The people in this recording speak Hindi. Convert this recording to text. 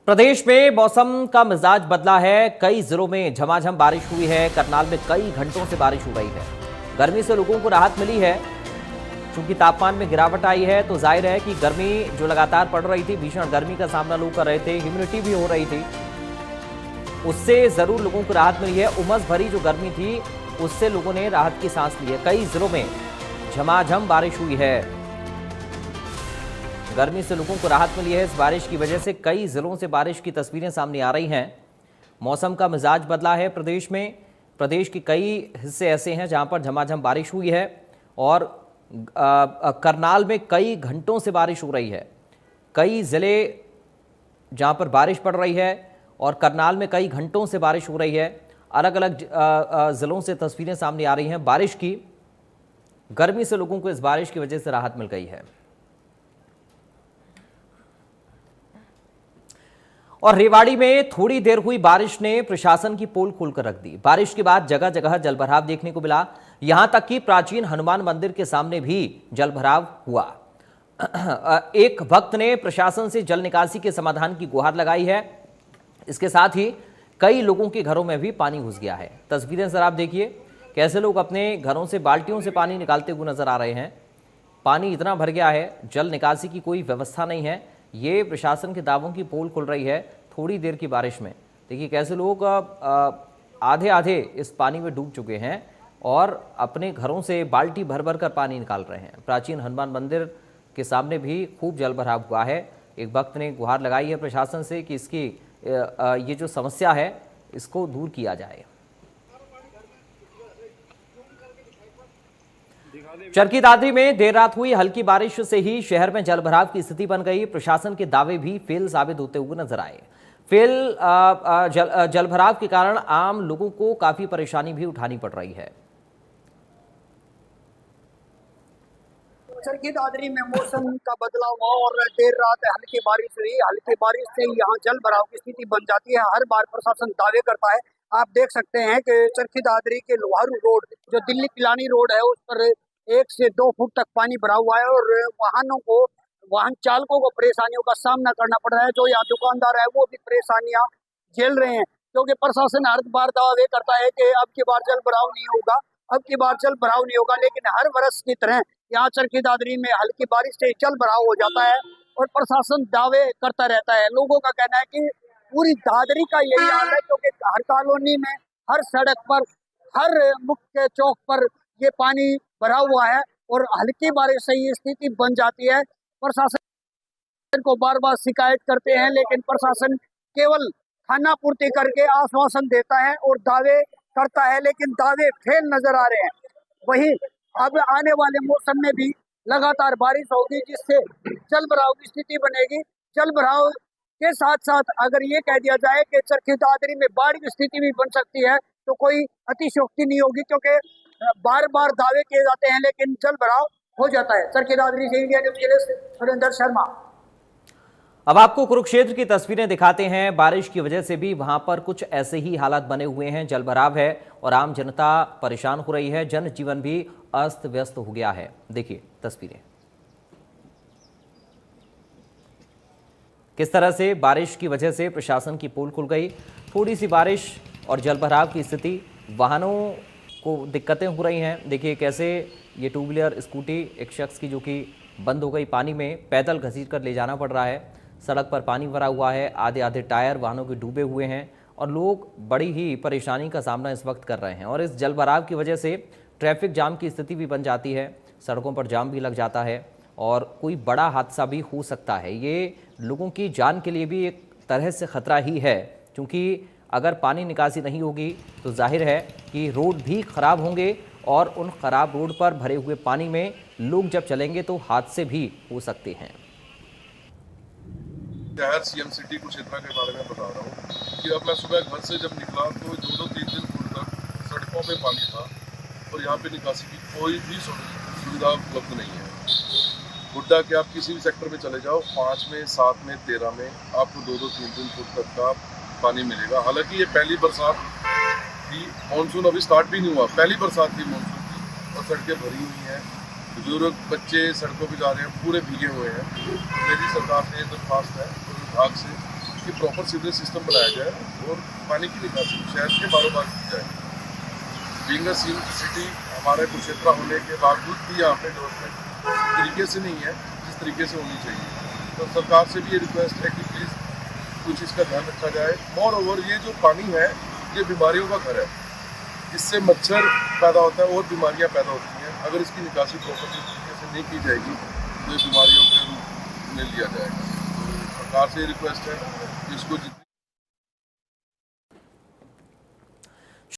प्रदेश में मौसम का मिजाज बदला है। कई जिलों में झमाझम बारिश हुई है। करनाल में कई घंटों से बारिश हो रही है। गर्मी से लोगों को राहत मिली है। चूंकि तापमान में गिरावट आई है तो जाहिर है कि गर्मी जो लगातार पड़ रही थी, भीषण गर्मी का सामना लोग कर रहे थे, ह्यूमिडिटी भी हो रही थी, उससे जरूर लोगों को राहत मिली है। उमस भरी जो गर्मी थी उससे लोगों ने राहत की सांस ली है। कई जिलों में झमाझम बारिश हुई है। गर्मी से लोगों को राहत मिली है। इस बारिश की वजह से कई जिलों से बारिश की तस्वीरें सामने आ रही हैं। मौसम का मिजाज बदला है प्रदेश में। प्रदेश के कई हिस्से ऐसे हैं जहां पर झमाझम बारिश हुई है और करनाल में कई घंटों से बारिश हो रही है। कई जिले जहां पर बारिश पड़ रही है और करनाल में कई घंटों से बारिश हो रही है। अलग अलग जिलों से तस्वीरें सामने आ रही हैं बारिश की। गर्मी से लोगों को इस बारिश की वजह से राहत मिल गई है। और रेवाड़ी में थोड़ी देर हुई बारिश ने प्रशासन की पोल खोलकर रख दी। बारिश के बाद जगह जगह जलभराव देखने को मिला। यहां तक कि प्राचीन हनुमान मंदिर के सामने भी जलभराव हुआ। एक भक्त ने प्रशासन से जल निकासी के समाधान की गुहार लगाई है। इसके साथ ही कई लोगों के घरों में भी पानी घुस गया है। तस्वीरें जरा आप देखिए, कैसे लोग अपने घरों से बाल्टियों से पानी निकालते हुए नजर आ रहे हैं। पानी इतना भर गया है, जल निकासी की कोई व्यवस्था नहीं है। ये प्रशासन के दावों की पोल खुल रही है थोड़ी देर की बारिश में। देखिए कैसे लोग आधे आधे इस पानी में डूब चुके हैं और अपने घरों से बाल्टी भर भर कर पानी निकाल रहे हैं। प्राचीन हनुमान मंदिर के सामने भी खूब जलभराव हुआ है। एक भक्त ने गुहार लगाई है प्रशासन से कि इसकी ये जो समस्या है इसको दूर किया जाए। चरखी दादरी में देर रात हुई हल्की बारिश से ही शहर में जलभराव की स्थिति बन गई। प्रशासन के दावे भी फेल साबित होते हुए नजर आए। जलभराव के कारण आम लोगों को काफी परेशानी भी उठानी पड़ रही है। चरखी दादरी में मौसम का बदलाव और देर रात हल्की बारिश हुई। हल्की बारिश से यहाँ जल भराव की स्थिति बन जाती है। हर बार प्रशासन दावे करता है। आप देख सकते हैं कि चरखी दादरी के लोहारू रोड, जो दिल्ली पिलानी रोड है, उस पर 1 से 2 फुट तक पानी भरा हुआ है और वाहन चालकों को परेशानियों का सामना करना पड़ रहा है। जो यहाँ दुकानदार है वो भी परेशानियां झेल रहे हैं, क्योंकि प्रशासन हर बार दावे करता है कि अब की बार जल भराव नहीं होगा, अब की बार जल भराव नहीं होगा। लेकिन हर वर्ष की तरह यहाँ चरखी दादरी में हल्की बारिश से जल भराव हो जाता है और प्रशासन दावे करता रहता है। लोगों का कहना है कि पूरी दादरी का यही हाल है, क्योंकि हर कॉलोनी में, हर सड़क पर, हर मुख्य चौक पर ये पानी भरा हुआ है और हल्की बारिश से ये स्थिति बन जाती है। प्रशासन को बार बार शिकायत करते हैं, लेकिन प्रशासन केवल खाना पूर्ति करके आश्वासन देता है और दावे करता है, लेकिन दावे फेल नजर आ रहे हैं। वहीं अब आने वाले मौसम में भी लगातार बारिश होगी, जिससे जल भराव की स्थिति बनेगी। जल भराव के साथ साथ अगर ये कह दिया जाए कि चरखी दादरी में बाढ़ की स्थिति भी बन सकती है तो कोई अतिशयोक्ति नहीं होगी, क्योंकि बार बार दावे किए जाते हैं लेकिन जल भराव हो जाता है। चरखी दादरी से इंडिया न्यूज़ के लिए सुरेंद्र शर्मा। अब आपको कुरुक्षेत्र की तस्वीरें दिखाते हैं। बारिश की वजह से भी वहां पर कुछ ऐसे ही हालात बने हुए हैं। जलभराव है और आम जनता परेशान हो रही है। जनजीवन भी अस्त व्यस्त हो गया है। देखिए तस्वीरें, किस तरह से बारिश की वजह से प्रशासन की पोल खुल गई। थोड़ी सी बारिश और जलभराव की स्थिति, वाहनों को दिक्कतें हो रही हैं। देखिए कैसे ये 2 व्हीलर स्कूटी एक शख्स की जो कि बंद हो गई पानी में, पैदल घसीट कर ले जाना पड़ रहा है। सड़क पर पानी भरा हुआ है, आधे आधे टायर वाहनों के डूबे हुए हैं और लोग बड़ी ही परेशानी का सामना इस वक्त कर रहे हैं। और इस जलभराव की वजह से ट्रैफिक जाम की स्थिति भी बन जाती है, सड़कों पर जाम भी लग जाता है और कोई बड़ा हादसा भी हो सकता है। ये लोगों की जान के लिए भी एक तरह से खतरा ही है, क्योंकि अगर पानी निकासी नहीं होगी तो जाहिर है कि रोड भी ख़राब होंगे और उन ख़राब रोड पर भरे हुए पानी में लोग जब चलेंगे तो हादसे भी हो सकते हैं। शहर सीएम सिटी कुरुक्षेत्र के बारे में बता रहा हूँ कि अब मैं सुबह घर से जब निकला तो 2-3 फुट तक सड़कों पे पानी था और यहाँ पे निकासी की कोई भी सुविधा उपलब्ध नहीं है। गुड्डा के आप किसी भी सेक्टर में चले जाओ, 5 में, 7 में, 13 में आपको 2-3 फुट तक का पानी मिलेगा। हालांकि ये पहली बरसात थी, मानसून अभी स्टार्ट भी नहीं हुआ, पहली बरसात थी मानसून की और सड़कें भरी हुई हैं। बुजुर्ग बच्चे सड़कों पे जा रहे हैं, पूरे भीगे हुए हैं। मेरी सरकार से दरख्वास्त है विभाग से कि प्रॉपर सीवरेज सिस्टम बनाया जाए और पानी की निकासी शहर के बारों बार की जाए। बीइंग अ सिटी हमारे कुरुक्षेत्र होने के बावजूद भी यहाँ पे डेवलपमेंट तरीके से नहीं है जिस तरीके से होनी चाहिए। तो सरकार से भी ये रिक्वेस्ट है कि प्लीज़ कुछ इसका ध्यान रखा जाए। मोर ओवर ये जो पानी है ये बीमारियों का घर है, इससे मच्छर पैदा होता है और बीमारियाँ पैदा होती हैं। अगर इसकी निकासी प्रॉपर तरीके से नहीं की जाएगी तो ये बीमारियों के रूप में लिया जाएगा। तो सरकार से ये रिक्वेस्ट है कि इसको जितनी